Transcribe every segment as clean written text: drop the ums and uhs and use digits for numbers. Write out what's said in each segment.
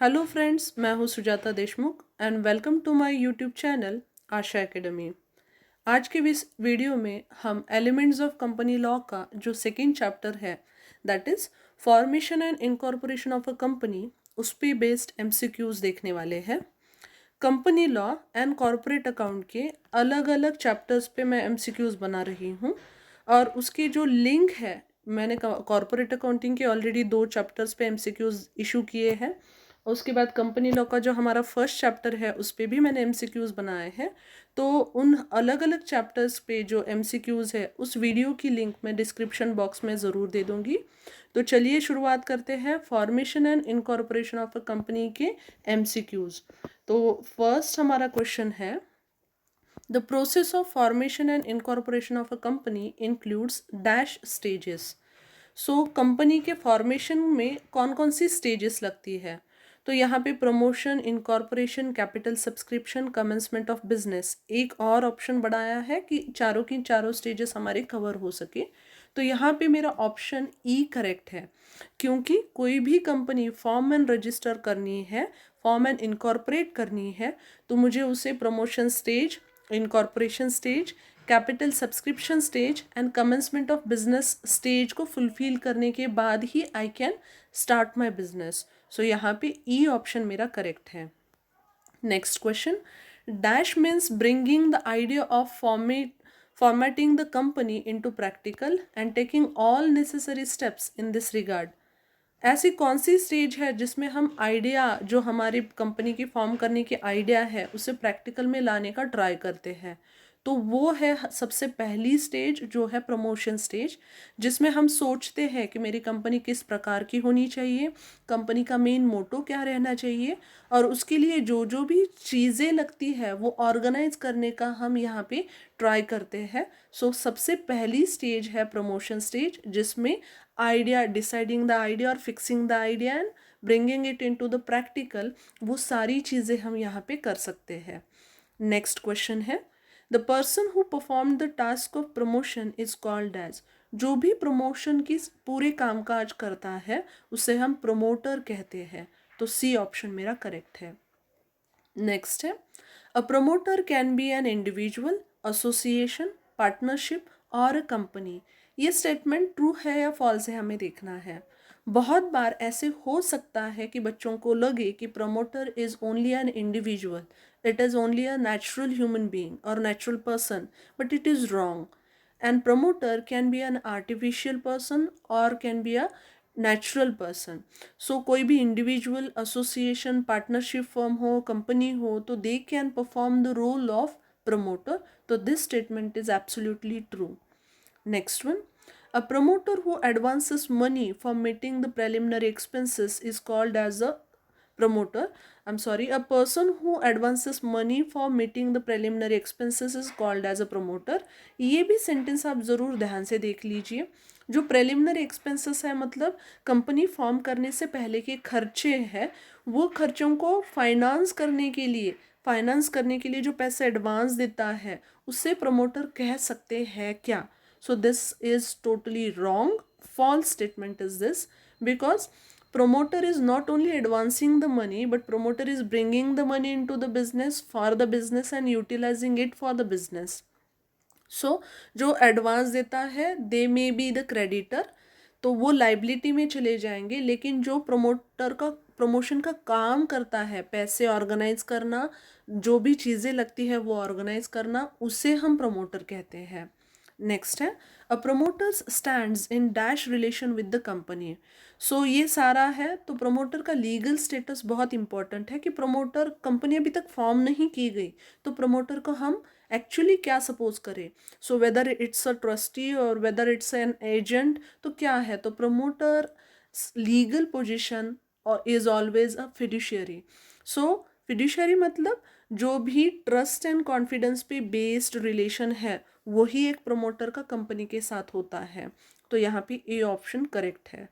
Hello friends, मैं हूँ Sujata Deshmukh and welcome to my YouTube channel Asha academy. आज के इस वीडियो में हम एलिमेंट्स ऑफ कंपनी लॉ का जो सेकंड चैप्टर है, that is formation and incorporation of a company, उस पे बेस्ड एमसीक्यूज देखने वाले हैं। Company law and corporate account के अलग अलग चैप्टर्स पे मैं एमसीक्यूज बना रही हूँ और उसके जो लिंक है, मैंने कॉरपोरेट अकाउंटिंग के ऑलरेडी 2 चैप्टर्स पे एमसीक्यूज इशू किए हैं। उसके बाद कंपनी लॉ का जो हमारा फर्स्ट चैप्टर है उस पे भी मैंने एमसीक्यूज बनाए हैं। तो उन अलग अलग चैप्टर्स पे जो एमसीक्यूज है उस वीडियो की लिंक मैं डिस्क्रिप्शन बॉक्स में ज़रूर दे दूँगी। तो चलिए शुरुआत करते हैं formation and incorporation of a company के एमसीक्यूज। तो फर्स्ट हमारा क्वेश्चन है, the process of formation and incorporation of a company includes dash stages. So company के फॉर्मेशन में कौन कौन सी स्टेजेस लगती है? तो यहाँ पे promotion, incorporation, capital subscription, commencement of business, एक और ऑप्शन बढ़ाया है कि चारों की चारों स्टेजेस हमारे कवर हो सके। तो यहाँ पे मेरा ऑप्शन ई करेक्ट है, क्योंकि कोई भी कंपनी फॉर्म एंड रजिस्टर करनी है, फॉर्म एंड इनकॉर्पोरेट करनी है, तो मुझे उसे promotion stage, incorporation stage, capital subscription stage and commencement of business stage को फुलफिल करने के बाद ही I can start my business. So यहाँ पे ई ऑप्शन मेरा करेक्ट है। Next question, dash means bringing the idea of formatting the company into practical and taking all necessary steps in this regard। ऐसी कौन सी स्टेज है जिसमें हम idea, जो हमारी कंपनी की फॉर्म करने की आइडिया है, उसे प्रैक्टिकल में लाने का ट्राई करते हैं? तो वो है सबसे पहली स्टेज, जो है प्रमोशन स्टेज, जिसमें हम सोचते हैं कि मेरी कंपनी किस प्रकार की होनी चाहिए, कंपनी का मेन मोटो क्या रहना चाहिए, और उसके लिए जो जो भी चीज़ें लगती है वो ऑर्गेनाइज करने का हम यहाँ पे ट्राई करते हैं। सो सबसे पहली स्टेज है प्रमोशन स्टेज, जिसमें आइडिया, डिसाइडिंग द आइडिया और fixing the idea and bringing it into the practical, वो सारी चीज़ें हम यहाँ पे कर सकते हैं। नेक्स्ट क्वेश्चन है, the person who perform the task of promotion is called as. जो भी प्रमोशन की पूरे कामकाज करता है उसे हम प्रमोटर कहते हैं। तो सी ऑप्शन मेरा करेक्ट है। नेक्स्ट है, a promoter can be an individual, association, partnership और अ कंपनी। ये स्टेटमेंट ट्रू है या फॉल्स है, हमें देखना है। बहुत बार ऐसे हो सकता है कि बच्चों को लगे कि promoter is only an individual, it is only a natural human being और natural person, but it is wrong. And promoter can be an artificial person और can be a natural person. So कोई भी individual, association, partnership firm हो, company हो, तो they can perform the role of promoter. तो this statement is absolutely true. Next one, a promoter who advances money for meeting the preliminary expenses is called as a promoter. I'm sorry, a person who advances money for meeting the preliminary expenses is called as a promoter। ये भी sentence आप ज़रूर ध्यान से देख लीजिए। जो preliminary expenses है, मतलब कंपनी फॉर्म करने से पहले के खर्चे हैं, वो खर्चों को फाइनेंस करने के लिए जो पैसे एडवांस देता है उससे प्रमोटर कह सकते हैं क्या? So this is totally wrong. False statement is this, because promoter is not only advancing the money, but promoter is bringing the money into the business for the business and utilizing it for the business. सो जो advance देता है दे may be the creditor, तो वो liability में चले जाएंगे, लेकिन जो प्रमोटर का प्रमोशन का काम करता है, पैसे ऑर्गेनाइज करना, जो भी चीज़ें लगती है वो ऑर्गेनाइज करना, उसे हम प्रमोटर कहते हैं। नेक्स्ट है, a promoters stands in dash relation with the company. So ये सारा है। तो प्रमोटर का लीगल स्टेटस बहुत इंपॉर्टेंट है कि प्रमोटर, कंपनी अभी तक फॉर्म नहीं की गई तो प्रमोटर को हम एक्चुअली क्या सपोज करें। So whether it's a trustee और वेदर इट्स एन एजेंट, तो क्या है, तो प्रमोटर लीगल पोजिशन और is always a fiduciary. So fiduciary मतलब जो भी ट्रस्ट एंड कॉन्फिडेंस पे बेस्ड रिलेशन है वही एक प्रमोटर का कंपनी के साथ होता है। तो यहाँ पे ए ऑप्शन करेक्ट है।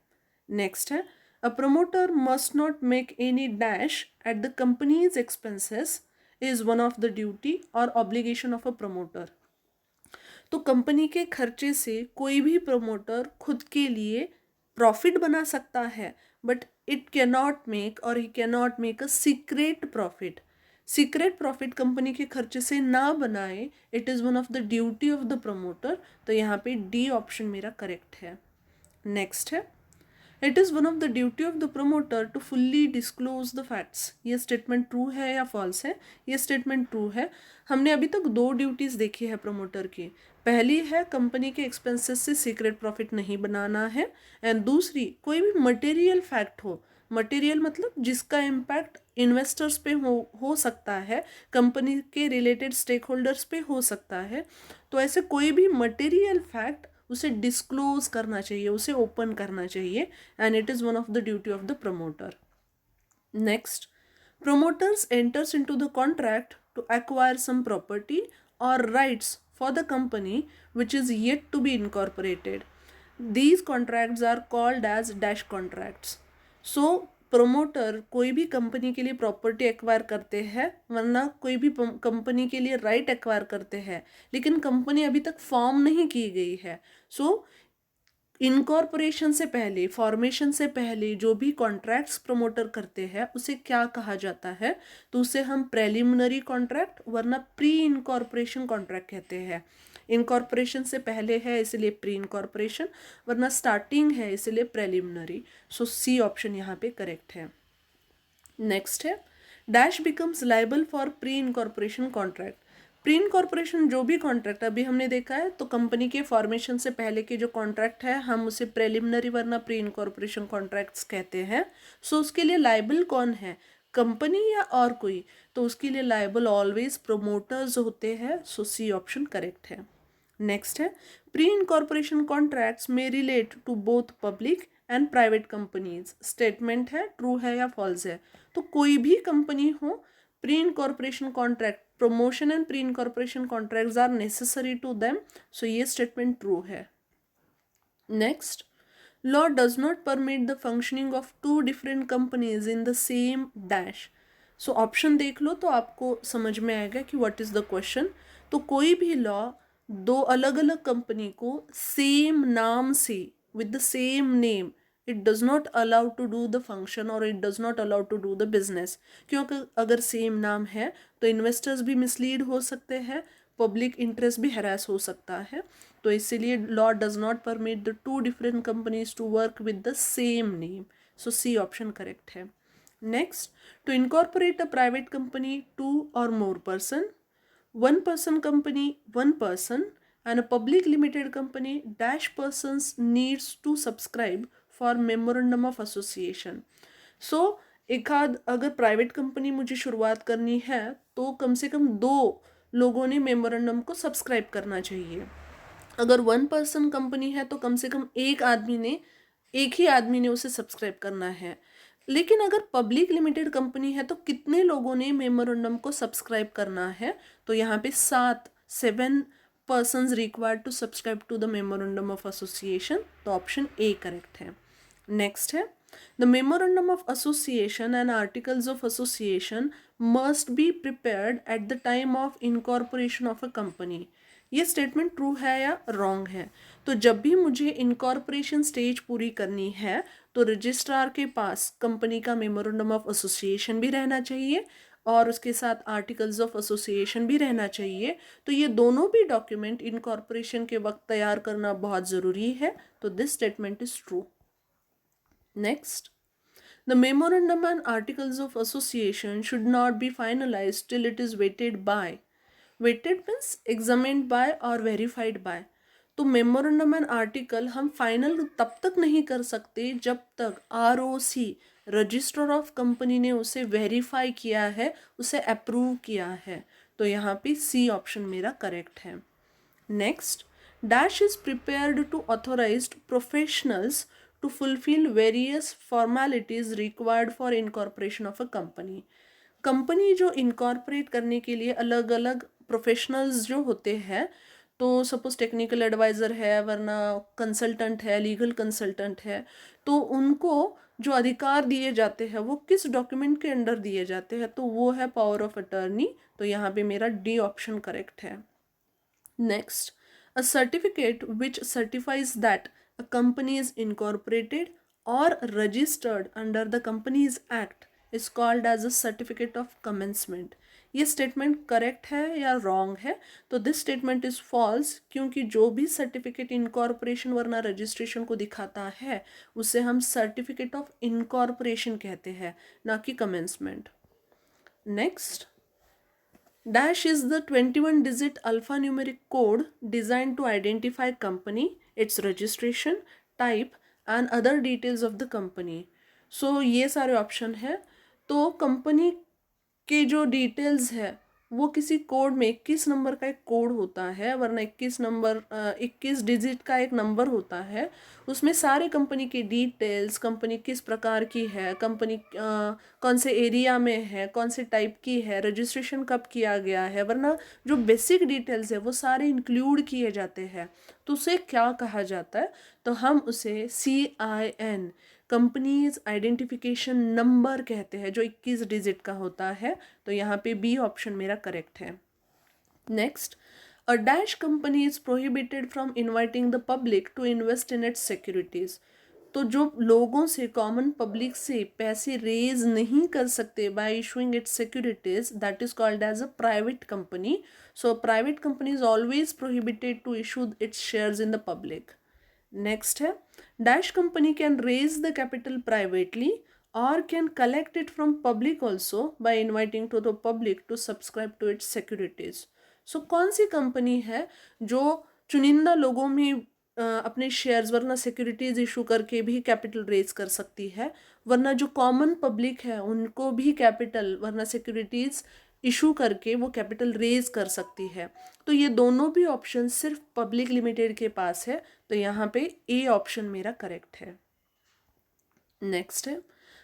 नेक्स्ट है, a promoter must not make any dash at the companies expenses is one of the duty और ऑब्लिगेशन ऑफ अ प्रमोटर। तो कंपनी के खर्चे से कोई भी प्रमोटर खुद के लिए प्रॉफिट बना सकता है, but it cannot make or he cannot make a secret profit. Secret profit company के खर्चे से ना बनाए, it is one of the duty of the promoter. तो यहाँ पे डी ऑप्शन मेरा करेक्ट है। नेक्स्ट है, it is one of the duty of the promoter to fully disclose the facts. ये स्टेटमेंट ट्रू है या फॉल्स है? ये स्टेटमेंट ट्रू है। हमने अभी तक दो ड्यूटीज़ देखी है प्रमोटर की। पहली है कंपनी के एक्सपेंसेस से सीक्रेट प्रॉफिट नहीं बनाना है, एंड दूसरी कोई भी मटेरियल फैक्ट हो, मटेरियल मतलब जिसका इम्पैक्ट इन्वेस्टर्स पे हो सकता है, कंपनी के रिलेटेड स्टेक होल्डर्स पे हो सकता है, तो ऐसे कोई भी मटेरियल फैक्ट उसे डिस्क्लोज करना चाहिए, उसे ओपन करना चाहिए, and it is one of the duty of the promoter. Next, promoters enters into the contract to acquire some property or rights for the company which is yet to be incorporated. These contracts are called as dash contracts. So promoter कोई भी company के लिए property acquire करते हैं, वरना कोई भी company के लिए राइट एक्वायर करते हैं, लेकिन कंपनी अभी तक फॉर्म नहीं की गई है। सो इनकॉर्पोरेशन से पहले, फॉर्मेशन से पहले जो भी कॉन्ट्रैक्ट्स प्रमोटर करते हैं उसे क्या कहा जाता है? तो उसे हम प्रेलिमिनरी कॉन्ट्रैक्ट वरना प्री इनकॉर्पोरेशन कॉन्ट्रैक्ट कहते हैं। इनकॉर्पोरेशन से पहले है इसलिए प्री इनकॉर्पोरेशन, वरना स्टार्टिंग है इसलिए प्रेलिमिनरी। सो सी ऑप्शन यहाँ पे करेक्ट है। नेक्स्ट है, dash becomes liable for pre incorporation contract. Pre incorporation जो भी कॉन्ट्रैक्ट अभी हमने देखा है, तो कंपनी के फॉर्मेशन से पहले के जो कॉन्ट्रैक्ट है हम उसे प्रेलिमिनरी वरना प्री इनकॉर्पोरेशन कॉन्ट्रैक्ट्स कहते हैं। सो उसके लिए लायबल कौन है, कंपनी या और कोई? तो उसके लिए लायबल ऑलवेज प्रोमोटर्स होते हैं। सो सी ऑप्शन करेक्ट है। नेक्स्ट है, प्री इनकॉर्पोरेशन कॉन्ट्रैक्ट्स में relate to both public and private companies. Statement है ट्रू है या फॉल्स है? तो कोई भी कंपनी हो, pre incorporation contract, promotion and pre-incorporation contracts are necessary to them. So ये statement true है। Next, law does not permit the functioning of two different companies in the same dash. So option देख लो तो आपको समझ में आएगा कि what is the question। तो कोई भी लॉ दो अलग अलग कंपनी को सेम नाम से, with the same name, it does not allow to do the function or it does not allow to do the business। क्योंकि अगर सेम नाम है तो इन्वेस्टर्स भी मिसलीड हो सकते हैं, पब्लिक इंटरेस्ट भी हैरास हो सकता है, तो इसीलिए law does not permit the two different companies to work with the same name. So C option correct है। Next, to incorporate a private company two or more person, one person company one person, and a public limited company dash persons needs to subscribe for memorandum of association। so एक आध अगर private company मुझे शुरुआत करनी है तो कम से कम दो लोगों ने मेमोरेंडम को सब्सक्राइब करना चाहिए। अगर वन पर्सन कंपनी है तो कम से कम एक ही आदमी ने उसे सब्सक्राइब करना है। लेकिन अगर पब्लिक लिमिटेड कंपनी है तो कितने लोगों ने मेमोरेंडम को सब्सक्राइब करना है? तो यहाँ पे 7 persons required to subscribe to the memorandum of association। तो ऑप्शन ए करेक्ट है। नेक्स्ट है, the memorandum of association and articles of association must be prepared at the time of incorporation of a company। ये statement true है या wrong है? तो जब भी मुझे इनकॉर्पोरेशन स्टेज पूरी करनी है तो रजिस्ट्रार के पास कंपनी का मेमोरेंडम ऑफ एसोसिएशन भी रहना चाहिए और उसके साथ आर्टिकल्स ऑफ एसोसिएशन भी रहना चाहिए। तो ये दोनों भी डॉक्यूमेंट इनकॉर्पोरेशन के वक्त तैयार करना बहुत ज़रूरी है। तो this statement is true. Next, the memorandum and articles of association should not be finalized till it is vetted by। vetted means examined by or verified by। तो मेमोरेंडम एंड आर्टिकल हम फाइनल तब तक नहीं कर सकते जब तक ROC, registrar of company ने उसे वेरीफाई किया है, उसे अप्रूव किया है। तो यहाँ पे सी ऑप्शन मेरा करेक्ट है। Next, dash is prepared to authorised professionals to fulfill various formalities required for incorporation of a company। Company जो इनकॉर्पोरेट करने के लिए अलग अलग प्रोफेशनल्स जो होते हैं, तो सपोज टेक्निकल एडवाइज़र है, वरना कंसल्टेंट है, लीगल कंसल्टेंट है, तो उनको जो अधिकार दिए जाते हैं वो किस डॉक्यूमेंट के अंडर दिए जाते हैं? तो वो है पावर ऑफ अटर्नी। तो यहाँ पे मेरा डी ऑप्शन करेक्ट है। Next, a certificate which certifies that a company is incorporated or registered under the Companies Act is called as a certificate of commencement. ये स्टेटमेंट करेक्ट है या wrong है? तो दिस स्टेटमेंट इज फॉल्स, क्योंकि जो भी certificate incorporation वरना registration को दिखाता है उसे हम सर्टिफिकेट ऑफ इनकॉर्पोरेशन कहते हैं, ना कि commencement. Next, dash is the 21-digit alphanumeric code designed to identify company, its registration, type and other details of the company. So ये सारे ऑप्शन है. तो कंपनी के जो डिटेल्स है वो किसी कोड में 21 नंबर का एक कोड होता है, वरना 21 डिजिट का एक नंबर होता है. उसमें सारे कंपनी के डिटेल्स, कंपनी किस प्रकार की है, कंपनी कौन से एरिया में है, कौन से टाइप की है, रजिस्ट्रेशन कब किया गया है, वरना जो बेसिक डिटेल्स है वो सारे इंक्लूड किए जाते हैं. तो उसे क्या कहा जाता है? तो हम उसे CIN, कंपनीज आइडेंटिफिकेशन नंबर कहते हैं, जो 21 डिजिट का होता है. तो यहाँ पे बी ऑप्शन मेरा करेक्ट है. Next, a dash company is prohibited from inviting the public to invest in its securities. तो जो लोगों से, कॉमन पब्लिक से पैसे रेज नहीं कर सकते by issuing its securities, that is called as a private company. So private company is always prohibited to issue its shares in the public. Next है, dash company can raise the capital privately और can collect it from public also by inviting to the public to subscribe to its securities. So कौन सी company है जो चुनिंदा लोगों में अपने शेयर्स वरना सिक्योरिटीज इशू करके भी कैपिटल रेज कर सकती है, वरना जो कॉमन पब्लिक है उनको भी कैपिटल वरना सिक्योरिटीज इशू करके वो कैपिटल रेज कर सकती है. तो ये दोनों भी ऑप्शन सिर्फ पब्लिक लिमिटेड के पास है. तो यहाँ पे ए ऑप्शन मेरा करेक्ट है. नेक्स्ट है,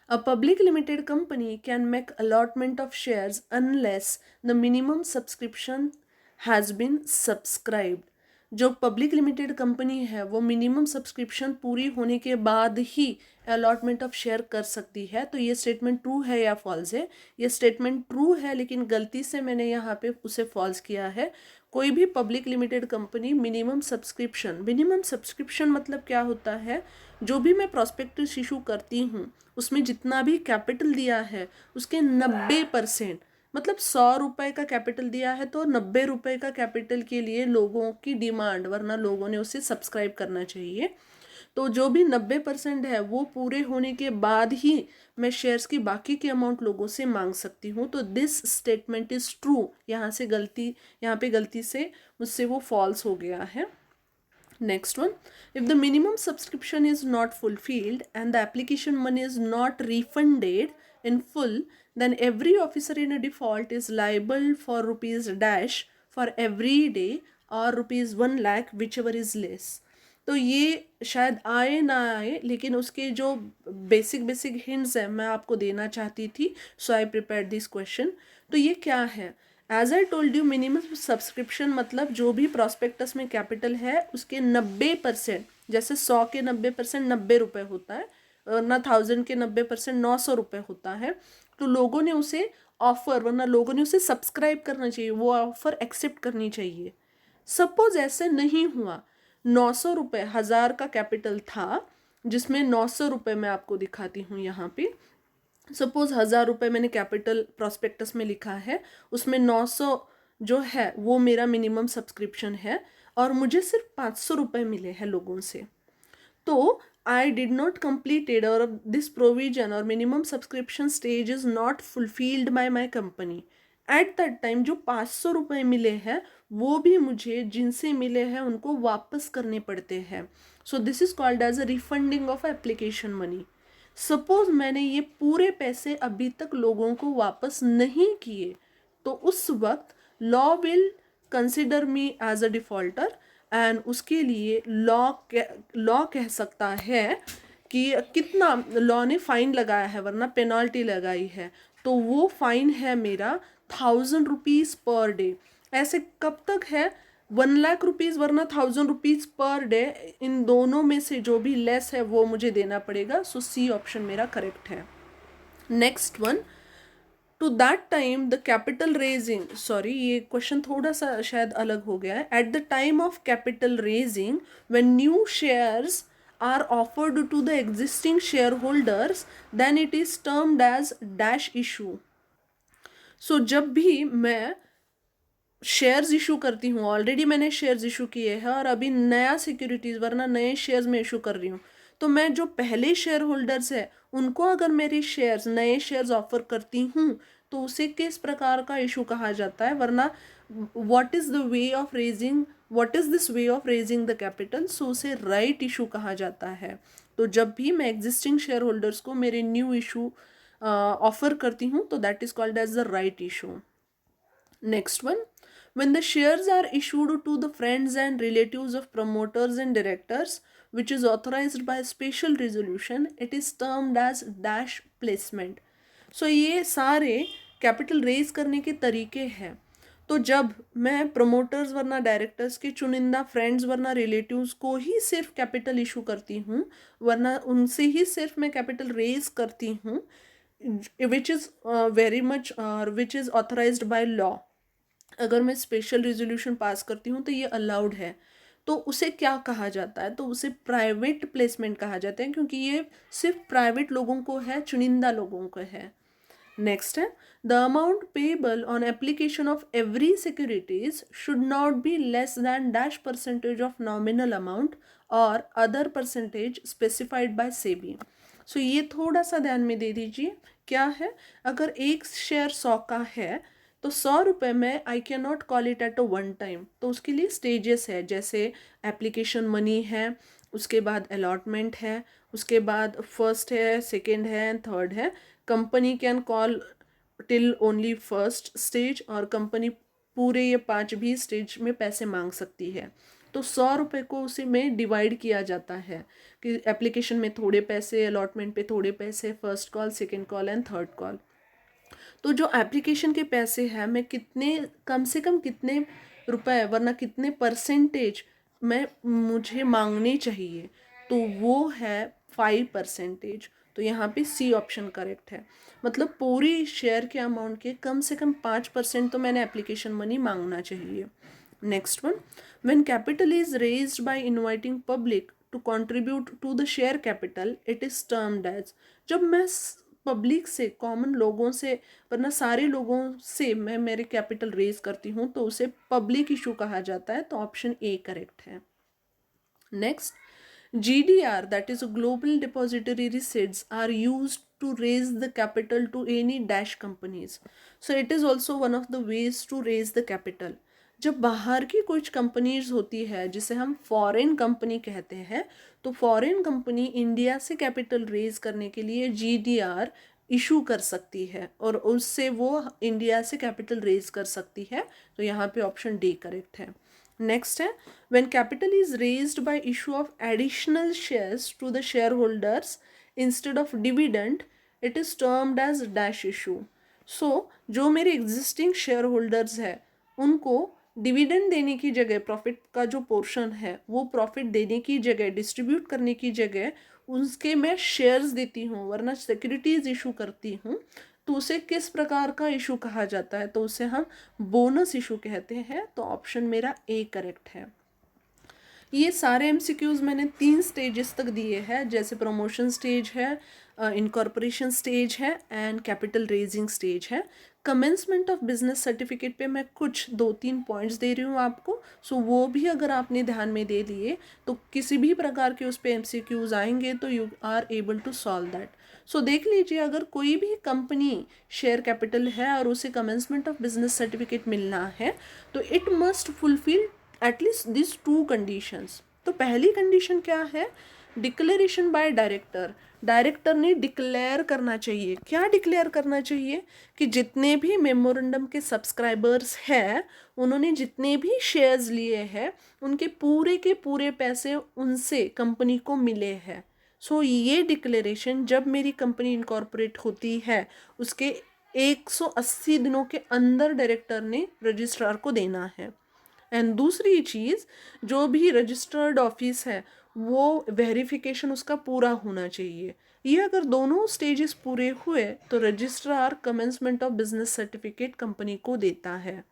a public limited company can make allotment of shares unless the minimum subscription has been subscribed. जो पब्लिक लिमिटेड कंपनी है वो मिनिमम सब्सक्रिप्शन पूरी होने के बाद ही अलॉटमेंट ऑफ शेयर कर सकती है. तो ये स्टेटमेंट ट्रू है या फॉल्स है? ये स्टेटमेंट ट्रू है, लेकिन गलती से मैंने यहाँ पे उसे फॉल्स किया है. कोई भी public limited company minimum subscription मतलब क्या होता है? जो भी मैं प्रॉस्पेक्टस इशू करती हूँ उसमें जितना भी कैपिटल दिया है उसके 90%, मतलब 100 रुपये का कैपिटल दिया है तो 90 रुपये का कैपिटल के लिए लोगों की डिमांड, वरना लोगों ने उसे सब्सक्राइब करना चाहिए. तो जो भी 90% है वो पूरे होने के बाद ही मैं शेयर्स की बाकी की अमाउंट लोगों से मांग सकती हूँ. तो दिस स्टेटमेंट इज़ ट्रू. यहाँ पे गलती से मुझसे वो फॉल्स हो गया है. Next one, if the minimum subscription is not fulfilled and the application money is not refunded in full, then every officer in a default is liable for rupees dash for every day or rupees 1 lakh, whichever is less. तो ये शायद आए ना आए, लेकिन उसके जो basic hints है मैं आपको देना चाहती थी. So I prepared this question. तो ये क्या है? As I told you, minimum subscription मतलब जो भी प्रॉस्पेक्टस में कैपिटल है उसके 90%, जैसे 100 के 90% 90 रुपये होता है, ना 1000 के 90% 900 रुपये होता है. तो लोगों ने उसे ऑफर, वरना लोगों ने उसे सब्सक्राइब करना चाहिए, वो ऑफर एक्सेप्ट करनी चाहिए. सपोज ऐसे नहीं हुआ, 900 रुपये 1000 का कैपिटल था, जिसमें 900 रुपये मैं आपको दिखाती हूँ यहाँ पे. सपोज 1000 रुपये मैंने कैपिटल प्रॉस्पेक्टस में लिखा है, उसमें 900 जो है वो मेरा मिनिमम सब्सक्रिप्शन है और मुझे सिर्फ 500 रुपये मिले हैं लोगों से. तो आई डिड नॉट completed और दिस प्रोविजन और minimum subscription stage is not fulfilled by my company. At that time जो 500 रुपये मिले हैं वो भी मुझे जिनसे मिले हैं उनको वापस करने पड़ते हैं. So this is called as a refunding of application money. Suppose मैंने ये पूरे पैसे अभी तक लोगों को वापस नहीं किए, तो उस वक्त law will consider me as a defaulter and उसके लिए लॉ कह सकता है कि कितना लॉ ने फाइन लगाया है, वरना पेनल्टी लगाई है. तो वो फाइन है मेरा 1000 रुपीज़ पर डे. ऐसे कब तक है? 1 लाख रुपीज़ वरना 1000 रुपीज़ पर डे. इन दोनों में से जो भी लेस है वो मुझे देना पड़ेगा. सो सी ऑप्शन मेरा करेक्ट है. Next one, to that time the capital raising, sorry ये क्वेश्चन थोड़ा सा शायद अलग हो गया है. At the time of capital raising when new shares are offered to the existing shareholders, then it is termed as dash issue. So जब भी मैं शेयर्स इशू करती हूँ, ऑलरेडी मैंने शेयर्स इशू किए हैं और अभी नया सिक्योरिटीज़ वरना नए शेयर्स में इशू कर रही हूँ, तो मैं जो पहले शेयर होल्डर्स है उनको अगर मेरी शेयर्स नए शेयर्स ऑफर करती हूँ तो उसे किस प्रकार का इशू कहा जाता है, वरना what is the way of raising, what is this way of raising the capital, so उसे राइट इशू कहा जाता है. तो जब भी मैं एग्जिस्टिंग शेयर होल्डर्स को मेरे न्यू इशू ऑफर करती हूँ तो that is called as the right issue. Next one, when the shares are issued to the friends and relatives of promoters and directors, which is authorized by special resolution, it is termed as dash placement. So ये सारे capital raise करने के तरीके हैं. तो जब मैं promoters वरना डायरेक्टर्स के चुनिंदा फ्रेंड्स वरना रिलेटिव्स को ही सिर्फ कैपिटल इशू करती हूँ, वरना उनसे ही सिर्फ मैं कैपिटल रेज करती हूँ, which is very much which is authorised by law, अगर मैं स्पेशल रेजोल्यूशन पास करती हूँ तो ये अलाउड है, तो उसे क्या कहा जाता है, तो उसे प्राइवेट प्लेसमेंट कहा जाता है, क्योंकि ये सिर्फ प्राइवेट लोगों को है, चुनिंदा लोगों को है. नेक्स्ट है, the amount payable on application of every securities should not be less than dash percentage of nominal amount or other percentage specified by SEBI. So ये थोड़ा सा ध्यान में दे दीजिए. क्या है, अगर एक शेयर 100 का है तो 100 रुपये में I can not call it at a one time, तो उसके लिए स्टेजेस है, जैसे एप्लीकेशन मनी है, उसके बाद अलॉटमेंट है, उसके बाद फर्स्ट है, सेकेंड है एंड थर्ड है. Company can call till only first stage, और कंपनी पूरे ये 5 भी स्टेज में पैसे मांग सकती है. तो 100 रुपये को उसी में डिवाइड किया जाता है कि एप्लीकेशन में थोड़े पैसे, अलॉटमेंट पे थोड़े पैसे, first call, second call and third call. तो जो एप्लीकेशन के पैसे हैं, मैं कितने, कम से कम कितने रुपए वरना कितने परसेंटेज मैं मुझे मांगने चाहिए, तो वो है 5%. तो यहाँ पे सी ऑप्शन करेक्ट है, मतलब पूरी शेयर के अमाउंट के कम से कम 5% तो मैंने एप्लीकेशन मनी मांगना चाहिए. Next one, when capital is raised by inviting public to contribute to the share capital, it is termed as, जब मैं पब्लिक से, कॉमन लोगों से वरना सारे लोगों से मैं मेरे कैपिटल रेज करती हूँ तो उसे पब्लिक इशू कहा जाता है. तो ऑप्शन ए करेक्ट है. Next, GDR, that is global depository receipts, are used to raise the capital to any dash companies. So it is also one of the ways to raise the capital. जब बाहर की कुछ companies होती है जिसे हम foreign company कहते हैं, तो फॉरेन कंपनी इंडिया से कैपिटल रेज करने के लिए GDR इशू कर सकती है और उससे वो इंडिया से कैपिटल रेज कर सकती है. तो यहाँ पे ऑप्शन डी करेक्ट है. नेक्स्ट है, when capital is raised by issue of additional shares to the shareholders instead of dividend, it is termed as dash issue. So जो मेरे एग्जिस्टिंग शेयर होल्डर्स है उनको डिविडेंड देने की जगह, profit का जो पोर्शन है वो प्रॉफिट देने की जगह, डिस्ट्रीब्यूट करने की जगह उसके मैं शेयर्स देती हूँ वरना सिक्योरिटीज इशू करती हूँ, तो उसे किस प्रकार का इशू कहा जाता है, तो उसे हम बोनस इशू कहते हैं. तो ऑप्शन मेरा ए करेक्ट है. ये सारे एमसीक्यूज मैंने 3 स्टेजेस तक दिए हैं, जैसे प्रमोशन स्टेज है, इनकॉर्पोरेशन स्टेज है एंड कैपिटल रेजिंग स्टेज है. कमेंसमेंट ऑफ बिजनेस सर्टिफिकेट पे मैं कुछ 2-3 पॉइंट्स दे रही हूँ आपको, सो वो भी अगर आपने ध्यान में दे लिए तो किसी भी प्रकार के उस पर एमसीक्यूज आएंगे तो you are able to solve that. So देख लीजिए, अगर कोई भी कंपनी शेयर कैपिटल है और उसे कमेंसमेंट ऑफ बिजनेस सर्टिफिकेट मिलना है तो it must fulfil at least this 2 conditions. तो पहली कंडीशन क्या है, डिक्लेरेशन बाय डायरेक्टर. डायरेक्टर ने डिक्लेयर करना चाहिए. क्या डिक्लेयर करना चाहिए, कि जितने भी मेमोरेंडम के सब्सक्राइबर्स हैं उन्होंने जितने भी शेयर्स लिए हैं उनके पूरे के पूरे पैसे उनसे कंपनी को मिले हैं. सो ये डिक्लेरेशन जब मेरी कंपनी इनकॉर्पोरेट होती है उसके 180 दिनों के अंदर डायरेक्टर ने रजिस्ट्रार को देना है. एंड दूसरी चीज़, जो भी रजिस्टर्ड ऑफिस है वो वेरिफिकेशन उसका पूरा होना चाहिए. ये अगर दोनों स्टेजेस पूरे हुए तो registrar commencement of business certificate company को देता है.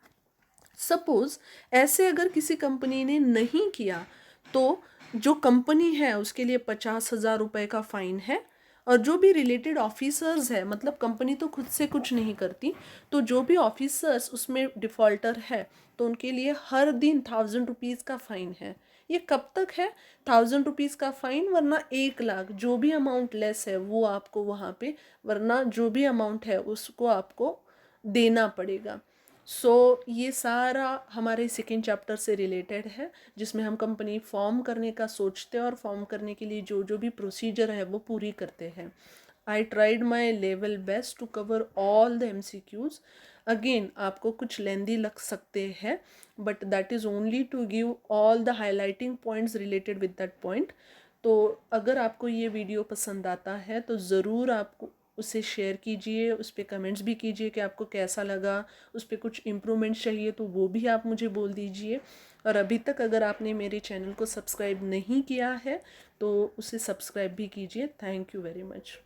सपोज ऐसे अगर किसी कंपनी ने नहीं किया तो जो कंपनी है उसके लिए 50,000 रुपये का फ़ाइन है। और जो भी रिलेटेड ऑफिसर्स है, मतलब कंपनी तो खुद से कुछ नहीं करती, तो जो भी ऑफिसर्स उसमें डिफ़ॉल्टर है तो उनके लिए हर दिन 1,000 रुपीज़ का फ़ाइन है। ये कब तक है? 1,000 रुपीज़ का फ़ाइन, वरना 1 लाख, जो भी अमाउंट लेस है वो आपको वहाँ पे, वरना जो भी अमाउंट है उसको आपको देना पड़ेगा। ये सारा हमारे सेकेंड चैप्टर से रिलेटेड है, जिसमें हम कंपनी फॉर्म करने का सोचते हैं और फॉर्म करने के लिए जो जो भी प्रोसीजर है वो पूरी करते हैं। I tried my level best to cover all the MCQs। Again आपको कुछ लेंदी लग सकते हैं, but that is only to give all the highlighting points related with that point. तो अगर आपको ये वीडियो पसंद आता है तो ज़रूर आपको उसे शेयर कीजिए, उस पर कमेंट्स भी कीजिए कि आपको कैसा लगा, उस पर कुछ इम्प्रूवमेंट चाहिए तो वो भी आप मुझे बोल दीजिए। और अभी तक अगर आपने मेरे चैनल को सब्सक्राइब नहीं किया है तो उसे सब्सक्राइब भी कीजिए। Thank you very much.